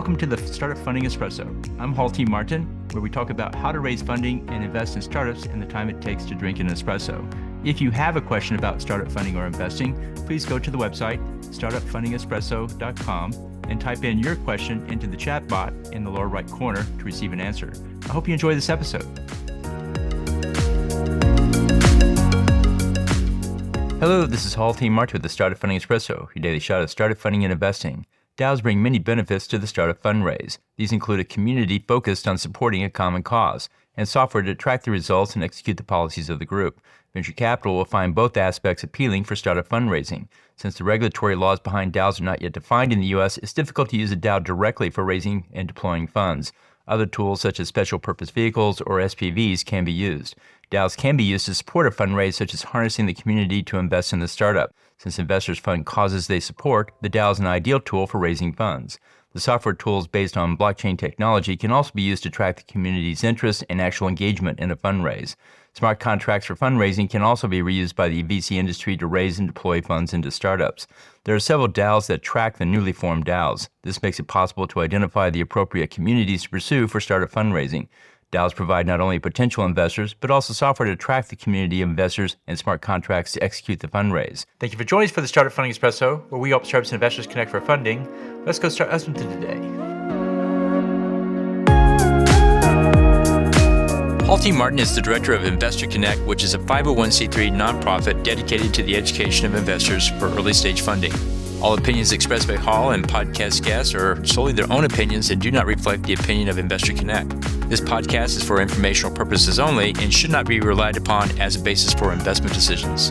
Welcome to the Startup Funding Espresso. I'm Hall T. Martin, where we talk about how to raise funding and invest in startups and the time it takes to drink an espresso. If you have a question about startup funding or investing, please go to the website, startupfundingespresso.com, and type in your question into the chat bot in the lower right corner to receive an answer. I hope you enjoy this episode. Hello, this is Hall T. Martin with the Startup Funding Espresso, your daily shot of startup funding and investing. DAOs bring many benefits to the startup fundraise. These include a community focused on supporting a common cause, and software to track the results and execute the policies of the group. Venture capital will find both aspects appealing for startup fundraising. Since the regulatory laws behind DAOs are not yet defined in the U.S., it's difficult to use a DAO directly for raising and deploying funds. Other tools such as special purpose vehicles or SPVs can be used. DAOs can be used to support a fundraise, such as harnessing the community to invest in the startup. Since investors fund causes they support, the DAO is an ideal tool for raising funds. The software tools based on blockchain technology can also be used to track the community's interest and actual engagement in a fundraise. Smart contracts for fundraising can also be reused by the VC industry to raise and deploy funds into startups. There are several DAOs that track the newly formed DAOs. This makes it possible to identify the appropriate communities to pursue for startup fundraising. DAOs provide not only potential investors, but also software to track the community of investors and smart contracts to execute the fundraise. Thank you for joining us for the Startup Funding Espresso, where we help startups and investors connect for funding. Let's go start listening to today. Hall T. Martin is the director of Investor Connect, which is a 501c3 nonprofit dedicated to the education of investors for early-stage funding. All opinions expressed by Hall and podcast guests are solely their own opinions and do not reflect the opinion of Investor Connect. This podcast is for informational purposes only and should not be relied upon as a basis for investment decisions.